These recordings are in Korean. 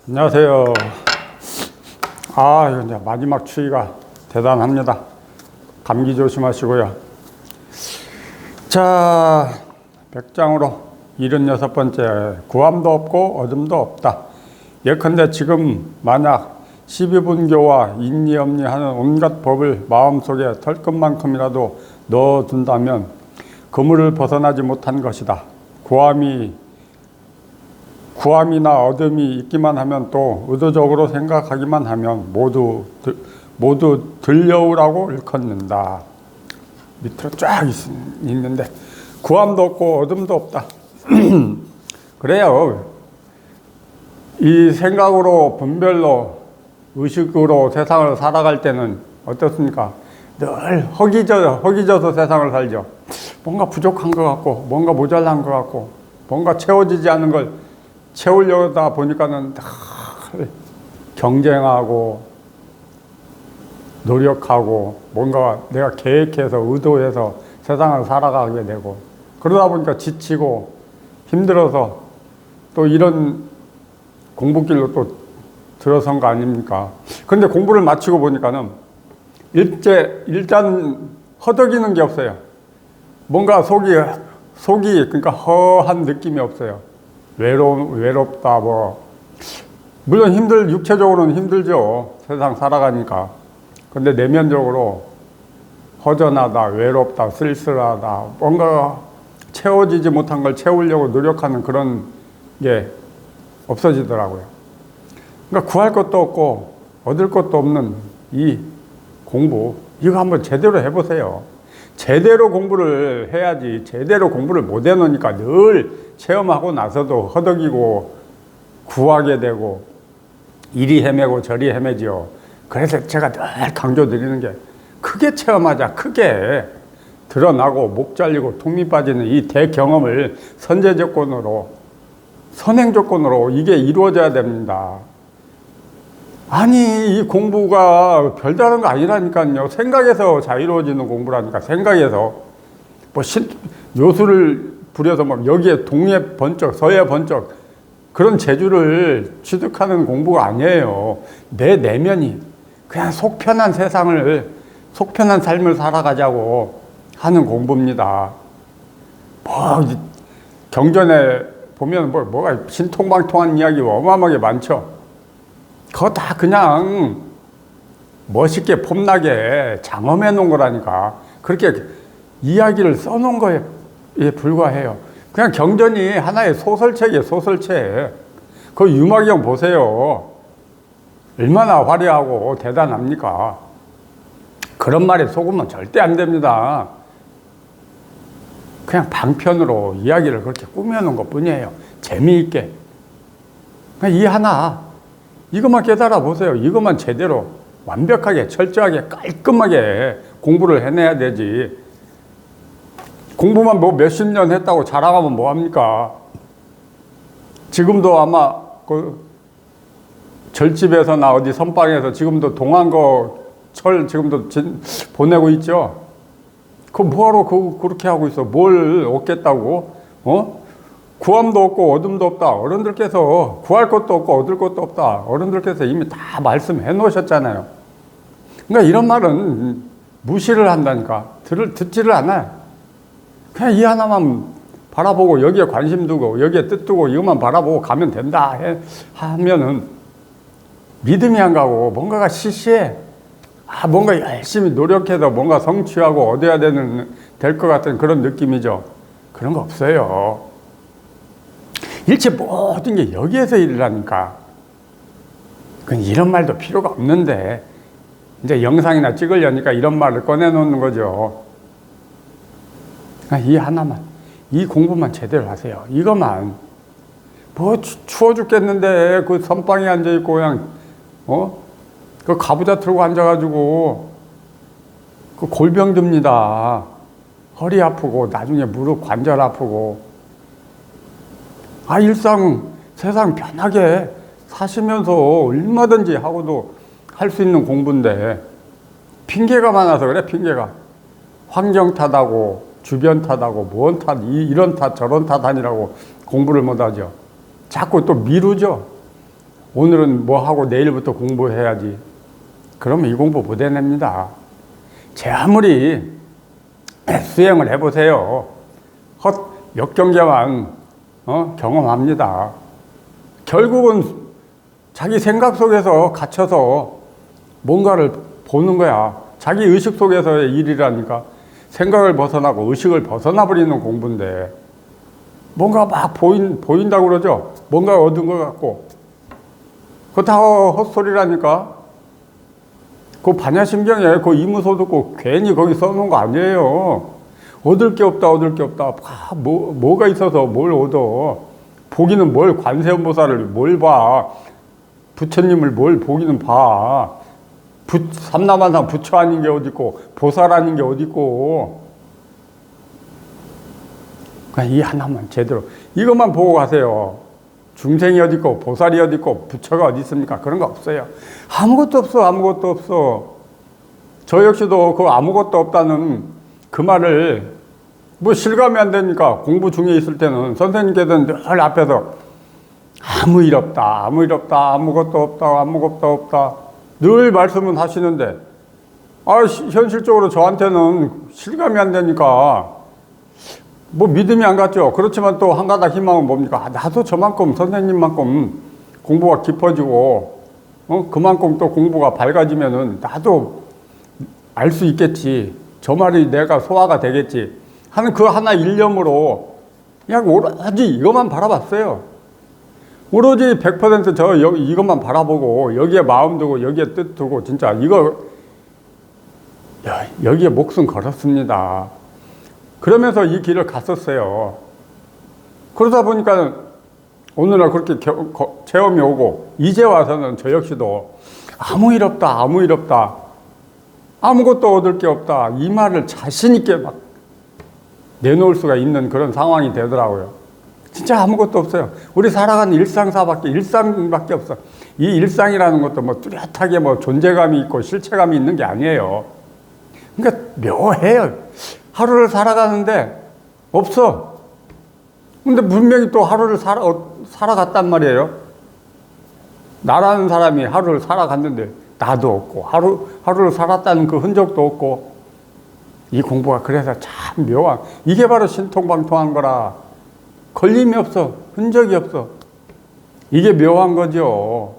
안녕하세요. 이거 이제 마지막 추위가 대단합니다. 감기 조심하시고요. 자, 백장으로 76번째 구함도 없고 어둠도 없다. 예컨대 지금 만약 12분교와 인리엄리 하는 온갖 법을 마음속에 털끝만큼이라도 넣어둔다면 그물을 벗어나지 못한 것이다. 구함이나 어둠이 있기만 하면 또 의도적으로 생각하기만 하면 모두 들려오라고 일컫는다. 밑으로 쫙 있는데 구함도 없고 어둠도 없다. 그래요. 이 생각으로 분별로 의식으로 세상을 살아갈 때는 어떻습니까? 늘 허기져서 세상을 살죠. 뭔가 부족한 것 같고 뭔가 모자란 것 같고 뭔가 채워지지 않은 걸 채우려다 보니까는 경쟁하고 노력하고 뭔가 내가 계획해서 의도해서 세상을 살아가게 되고 그러다 보니까 지치고 힘들어서 또 이런 공부길로 또 들어선 거 아닙니까? 그런데 공부를 마치고 보니까는 일단 허덕이는 게 없어요. 뭔가 속이 그러니까 허한 느낌이 없어요. 외롭다 물론 육체적으로는 힘들죠. 세상 살아가니까. 근데 내면적으로 허전하다, 외롭다, 쓸쓸하다, 뭔가 채워지지 못한 걸 채우려고 노력하는 그런 게 없어지더라고요. 그러니까 구할 것도 없고 얻을 것도 없는 이 공부, 이거 한번 제대로 해보세요. 제대로 공부를 해야지. 제대로 공부를 못 해놓으니까 늘 체험하고 나서도 허덕이고 구하게 되고 이리 헤매고 저리 헤매지요. 그래서 제가 늘 강조드리는 게 크게 체험하자. 크게 드러나고 목 잘리고 통미 빠지는 이 대경험을 선제 조건으로 선행 조건으로 이게 이루어져야 됩니다. 아니 이 공부가 별다른 거 아니라니까요. 생각에서 자유로워지는 공부라니까. 생각에서 요술을 부려서 여기에 동해 번쩍 서해 번쩍 그런 재주를 취득하는 공부가 아니에요. 내 내면이 그냥 속 편한 삶을 살아가자고 하는 공부입니다. 경전에 보면 뭐가 신통방통한 이야기 어마어마하게 많죠. 그거 다 그냥 멋있게 폼나게 장엄해 놓은 거라니까. 그렇게 이야기를 써놓은 거에 불과해요. 그냥 경전이 하나의 소설책이에요. 소설책. 그 유마경 보세요. 얼마나 화려하고 대단합니까? 그런 말에 속으면 절대 안 됩니다. 그냥 방편으로 이야기를 그렇게 꾸며놓은 것 뿐이에요. 재미있게. 그냥 이것만 깨달아 보세요. 이것만 제대로 완벽하게 철저하게 깔끔하게 공부를 해내야 되지. 공부만 몇십 년 했다고 자랑하면 뭐합니까? 지금도 아마 절집에서나 어디 선방에서 지금도 동안거 철 지금도 보내고 있죠. 뭐하러 그렇게 하고 있어? 뭘 얻겠다고? 구함도 없고 어둠도 없다. 어른들께서 구할 것도 없고 얻을 것도 없다. 어른들께서 이미 다 말씀해 놓으셨잖아요. 그러니까 이런 말은 무시를 한다니까. 듣지를 않아요. 그냥 이 하나만 바라보고 여기에 관심 두고 여기에 뜻 두고 이것만 바라보고 가면 된다 하면은 믿음이 안 가고 뭔가가 시시해. 뭔가 열심히 노력해서 뭔가 성취하고 얻어야 될 것 같은 그런 느낌이죠. 그런 거 없어요. 일체 모든 게 여기에서 일어나니까. 이런 말도 필요가 없는데 이제 영상이나 찍으려니까 이런 말을 꺼내놓는 거죠. 이 하나만, 이 공부만 제대로 하세요. 이것만. 추워 죽겠는데 그 선방에 앉아있고 그냥 그 가부좌 틀고 앉아가지고 그 골병 듭니다. 허리 아프고 나중에 무릎 관절 아프고. 세상 편하게 사시면서 얼마든지 하고도 할 수 있는 공부인데 핑계가 많아서 그래. 핑계가 환경 탓하고 주변 탓하고 뭔 탓, 이런 탓 저런 탓 아니라고 공부를 못하죠. 자꾸 또 미루죠. 오늘은 뭐 하고 내일부터 공부해야지. 그러면 이 공부 못 해냅니다. 제 아무리 수행을 해보세요. 역경계만 경험합니다. 결국은 자기 생각 속에서 갇혀서 뭔가를 보는 거야. 자기 의식 속에서의 일이라니까. 생각을 벗어나고 의식을 벗어나버리는 공부인데 뭔가 막 보인다고 그러죠. 뭔가 얻은 것 같고. 그거 다 헛소리라니까. 그 반야심경에 그 이무소 듣고 괜히 거기 써놓은 거 아니에요. 얻을 게 없다, 얻을 게 없다. 뭐가 있어서 뭘 얻어. 보기는 뭘 관세음보살을 뭘 봐. 부처님을 뭘 보기는 봐. 삼라만상 부처 아닌 게 어딨고 보살 아닌 게 어딨고. 그냥 이 하나만 제대로 이것만 보고 가세요. 중생이 어딨고 보살이 어딨고 부처가 어디 있습니까? 그런 거 없어요. 아무것도 없어. 아무것도 없어. 저 역시도 그 아무것도 없다는 그 말을 뭐 실감이 안 되니까 공부 중에 있을 때는 선생님께서는 늘 앞에서 아무 일 없다, 아무 일 없다, 아무것도 없다, 아무것도 없다 늘 말씀은 하시는데 현실적으로 저한테는 실감이 안 되니까 뭐 믿음이 안 갔죠. 그렇지만 또 한 가닥 희망은 뭡니까? 나도 저만큼 선생님만큼 공부가 깊어지고 그만큼 또 공부가 밝아지면은 나도 알 수 있겠지. 저 말이 내가 소화가 되겠지 하는 그 하나 일념으로 그냥 오로지 이것만 바라봤어요. 오로지 100% 이것만 바라보고 여기에 마음 두고 여기에 뜻 두고 진짜 여기에 목숨 걸었습니다. 그러면서 이 길을 갔었어요. 그러다 보니까 오늘날 그렇게 체험이 오고 이제 와서는 저 역시도 아무 일 없다, 아무 일 없다, 아무것도 얻을 게 없다 이 말을 자신 있게 막 내놓을 수가 있는 그런 상황이 되더라고요. 진짜 아무것도 없어요. 우리 살아가는 일상밖에 없어. 이 일상이라는 것도 뭐 뚜렷하게 뭐 존재감이 있고 실체감이 있는 게 아니에요. 그러니까 묘해요. 하루를 살아가는데 없어. 근데 분명히 또 하루를 살아갔단 말이에요. 나라는 사람이 하루를 살아갔는데 나도 없고 하루를 살았다는 그 흔적도 없고. 이 공부가 그래서 참 묘한, 이게 바로 신통방통한 거라. 걸림이 없어. 흔적이 없어. 이게 묘한 거죠.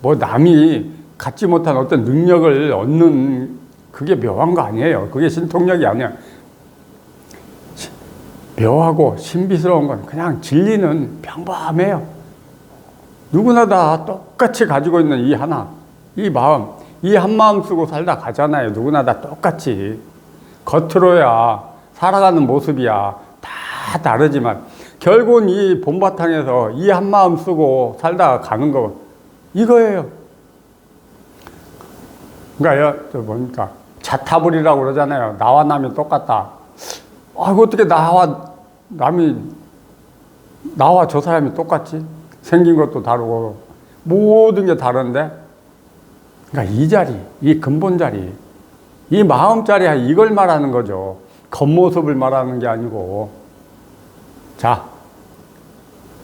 뭐 남이 갖지 못한 어떤 능력을 얻는 그게 묘한 거 아니에요. 그게 신통력이 아니야. 묘하고 신비스러운 건 그냥 진리는 평범해요. 누구나 다 똑같이 가지고 있는 이 하나, 이 마음, 이 한 마음 쓰고 살다 가잖아요. 누구나 다 똑같이. 겉으로야 살아가는 모습이야 다 다르지만 결국은 이 본바탕에서 이 한 마음 쓰고 살다가 가는 거 이거예요. 그러니까 뭡니까? 자타불이라고 그러잖아요. 나와 남이 똑같다. 어떻게 나와 저 사람이 똑같지? 생긴 것도 다르고 모든 게 다른데. 그러니까 이 자리, 이 근본 자리, 이 마음 자리야 이걸 말하는 거죠. 겉모습을 말하는 게 아니고. 자,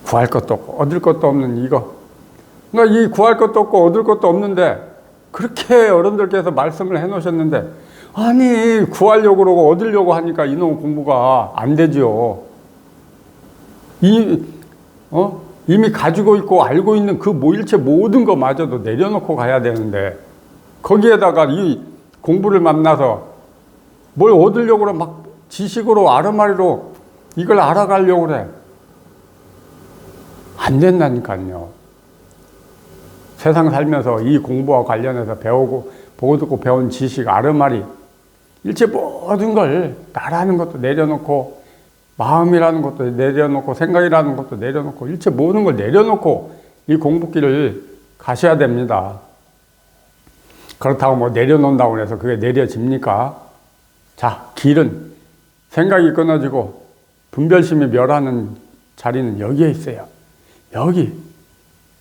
구할 것도 없고 얻을 것도 없는 이거. 그러니까 이 구할 것도 없고 얻을 것도 없는데 그렇게 어른들께서 말씀을 해 놓으셨는데 아니 구하려고 그러고 얻으려고 하니까 이놈 공부가 안 되죠. 이미 가지고 있고 알고 있는 그 일체 모든 것마저도 내려놓고 가야 되는데 거기에다가 이 공부를 만나서 뭘 얻으려고 그래. 막 지식으로 아르마리로 이걸 알아가려고 그래. 안 된다니까요. 세상 살면서 이 공부와 관련해서 배우고 보고 듣고 배운 지식 아르마리 일체 모든 걸 나라는 것도 내려놓고 마음이라는 것도 내려놓고 생각이라는 것도 내려놓고 일체 모든 걸 내려놓고 이 공부길을 가셔야 됩니다. 그렇다고 뭐 내려놓는다고 해서 그게 내려집니까? 자, 길은 생각이 끊어지고 분별심이 멸하는 자리는 여기에 있어요. 여기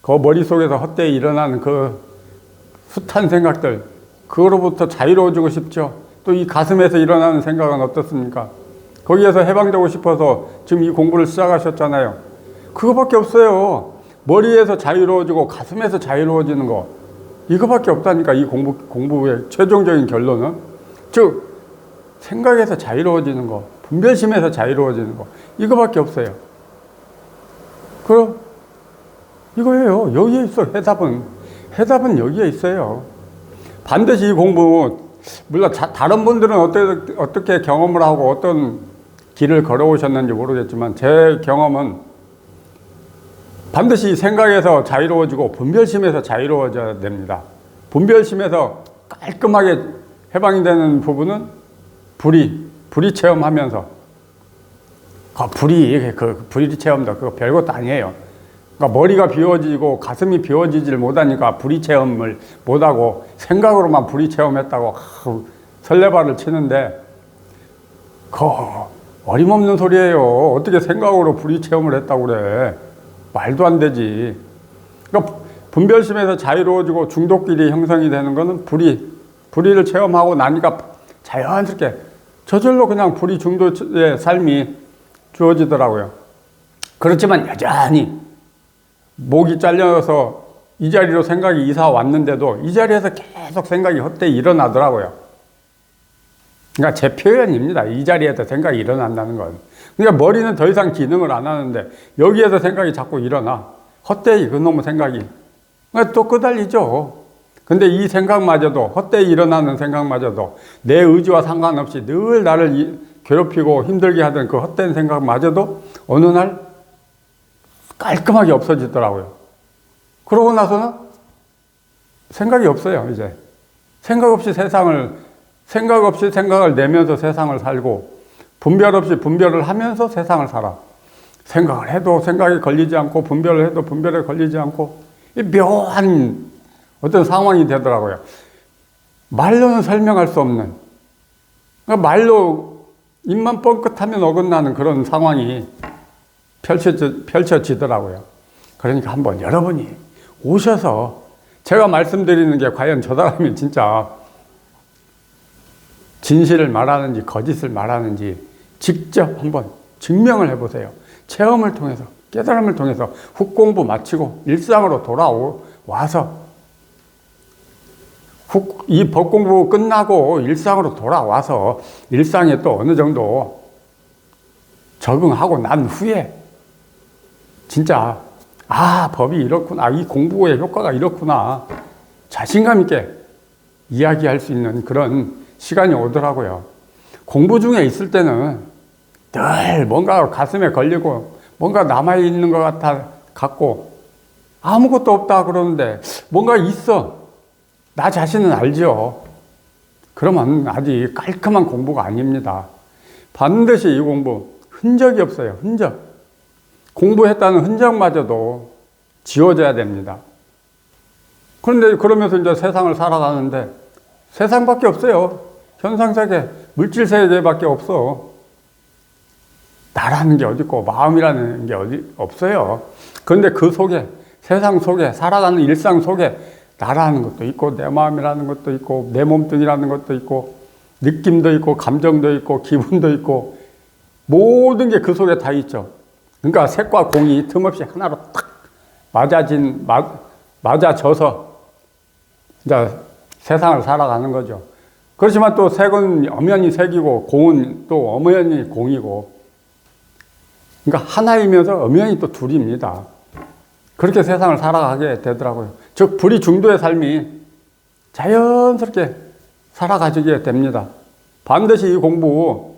그 머릿속에서 헛되이 일어나는 그 숱한 생각들, 그거로부터 자유로워지고 싶죠. 또 이 가슴에서 일어나는 생각은 어떻습니까? 거기에서 해방되고 싶어서 지금 이 공부를 시작하셨잖아요. 그거밖에 없어요. 머리에서 자유로워지고 가슴에서 자유로워지는 거, 이거밖에 없다니까. 이 공부의 최종적인 결론은. 즉 생각에서 자유로워지는 거, 분별심에서 자유로워지는 거, 이거밖에 없어요. 그럼 이거예요. 여기에 있어. 해답은 여기에 있어요. 반드시 이 공부, 물론 다른 분들은 어떻게 경험을 하고 어떤 길을 걸어오셨는지 모르겠지만, 제 경험은 반드시 생각에서 자유로워지고 분별심에서 자유로워져야 됩니다. 분별심에서 깔끔하게 해방이 되는 부분은 불이 체험하면서, 불이 체험도 그거 별것도 아니에요. 그러니까 머리가 비워지고 가슴이 비워지질 못하니까 불이 체험을 못하고 생각으로만 불이 체험했다고 설레발을 치는데, 어림없는 소리예요. 어떻게 생각으로 불이 체험을 했다고 그래. 말도 안 되지. 그러니까 분별심에서 자유로워지고 중독끼리 형성이 되는 거는 불의를 체험하고 나니까 자연스럽게 저절로 그냥 불의 중도의 삶이 주어지더라고요. 그렇지만 여전히 목이 잘려서 이 자리로 생각이 이사 왔는데도 이 자리에서 계속 생각이 헛되이 일어나더라고요. 그러니까 제 표현입니다. 이 자리에서 생각이 일어난다는 건. 그러니까 머리는 더 이상 기능을 안 하는데 여기에서 생각이 자꾸 일어나. 헛되이 그놈의 생각이. 그러니까 또 끄달리죠. 근데 이 생각마저도, 헛되이 일어나는 생각마저도 내 의지와 상관없이 늘 나를 괴롭히고 힘들게 하던 그 헛된 생각마저도 어느 날 깔끔하게 없어지더라고요. 그러고 나서는 생각이 없어요, 이제. 생각 없이 생각을 내면서 세상을 살고, 분별 없이 분별을 하면서 세상을 살아. 생각을 해도 생각에 걸리지 않고, 분별을 해도 분별에 걸리지 않고, 이 묘한 어떤 상황이 되더라고요. 말로는 설명할 수 없는, 그러니까 말로 입만 뻥끗하면 어긋나는 그런 상황이 펼쳐지더라고요. 그러니까 한번 여러분이 오셔서 제가 말씀드리는 게 과연 저 사람이 진짜 진실을 말하는지 거짓을 말하는지 직접 한번 증명을 해보세요. 체험을 통해서, 깨달음을 통해서 훅 공부 마치고 일상으로 돌아와서 이 법공부 끝나고 일상으로 돌아와서 일상에 또 어느 정도 적응하고 난 후에 진짜 법이 이렇구나, 이 공부의 효과가 이렇구나, 자신감 있게 이야기할 수 있는 그런 시간이 오더라고요. 공부 중에 있을 때는 늘 뭔가 가슴에 걸리고 뭔가 남아있는 것 같고 아무것도 없다 그러는데 뭔가 있어. 나 자신은 알죠. 그러면 아직 깔끔한 공부가 아닙니다. 반드시 이 공부 흔적이 없어요. 흔적. 공부했다는 흔적마저도 지워져야 됩니다. 그런데 그러면서 이제 세상을 살아가는데 세상밖에 없어요. 현상세계, 물질세계밖에 없어. 나라는 게 어디 있고 마음이라는 게 어디 없어요. 그런데 그 속에, 세상 속에, 살아가는 일상 속에 나라는 것도 있고 내 마음이라는 것도 있고 내 몸뚱이라는 것도 있고 느낌도 있고 감정도 있고 기분도 있고 모든 게 그 속에 다 있죠. 그러니까 색과 공이 틈없이 하나로 딱 맞아져서 이제 세상을 살아가는 거죠. 그렇지만 또 색은 엄연히 색이고 공은 또 엄연히 공이고, 그러니까 하나이면서 엄연히 또 둘입니다. 그렇게 세상을 살아가게 되더라고요. 즉 불이 중도의 삶이 자연스럽게 살아가지게 됩니다. 반드시 이 공부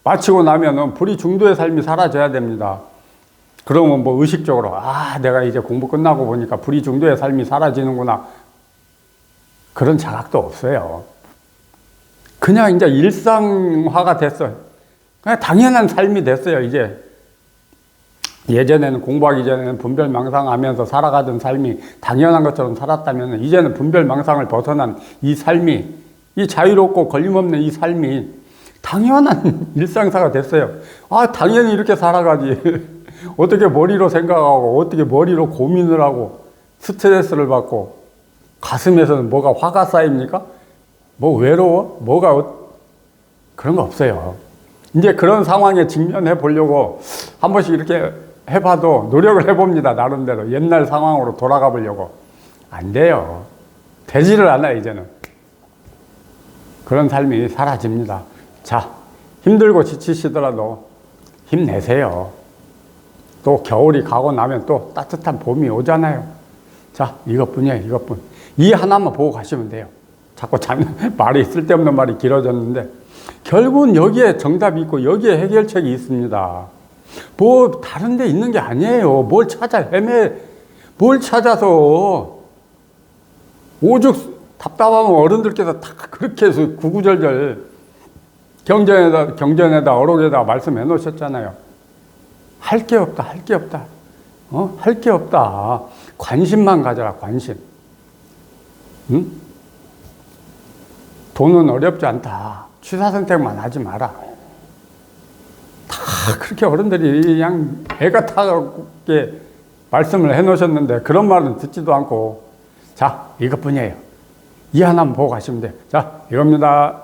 마치고 나면은 불이 중도의 삶이 사라져야 됩니다. 그러면 뭐 의식적으로 내가 이제 공부 끝나고 보니까 불이 중도의 삶이 사라지는구나, 그런 자각도 없어요. 그냥 이제 일상화가 됐어요. 그냥 당연한 삶이 됐어요. 이제 예전에는 공부하기 전에는 분별망상하면서 살아가던 삶이 당연한 것처럼 살았다면 이제는 분별망상을 벗어난 이 삶이, 이 자유롭고 걸림없는 이 삶이 당연한 일상사가 됐어요. 당연히 이렇게 살아가지. 어떻게 머리로 생각하고 어떻게 머리로 고민을 하고 스트레스를 받고 가슴에서는 뭐가 화가 쌓입니까? 뭐 외로워? 그런 거 없어요. 이제 그런 상황에 직면해 보려고 한 번씩 이렇게 해봐도 노력을 해봅니다. 나름대로 옛날 상황으로 돌아가 보려고. 안 돼요. 되지를 않아요, 이제는. 그런 삶이 사라집니다. 자, 힘들고 지치시더라도 힘내세요. 또 겨울이 가고 나면 또 따뜻한 봄이 오잖아요. 자, 이것뿐이에요, 이것뿐. 이 하나만 보고 가시면 돼요. 자꾸 말이 쓸데없는 말이 길어졌는데, 결국은 여기에 정답이 있고 여기에 해결책이 있습니다. 뭐 다른 데 있는 게 아니에요. 뭘 찾아서 오죽 답답하면 어른들께서 다 그렇게 해서 구구절절 경전에다 어록에다 말씀해 놓으셨잖아요. 할 게 없다, 할 게 없다. 할 게 없다. 관심만 가져라, 관심. 응? 돈은 어렵지 않다. 취사 선택만 하지 마라. 다 그렇게 어른들이 그냥 애가 타게 말씀을 해 놓으셨는데 그런 말은 듣지도 않고, 자, 이것뿐이에요. 이 하나만 보고 가시면 돼요. 자, 이겁니다.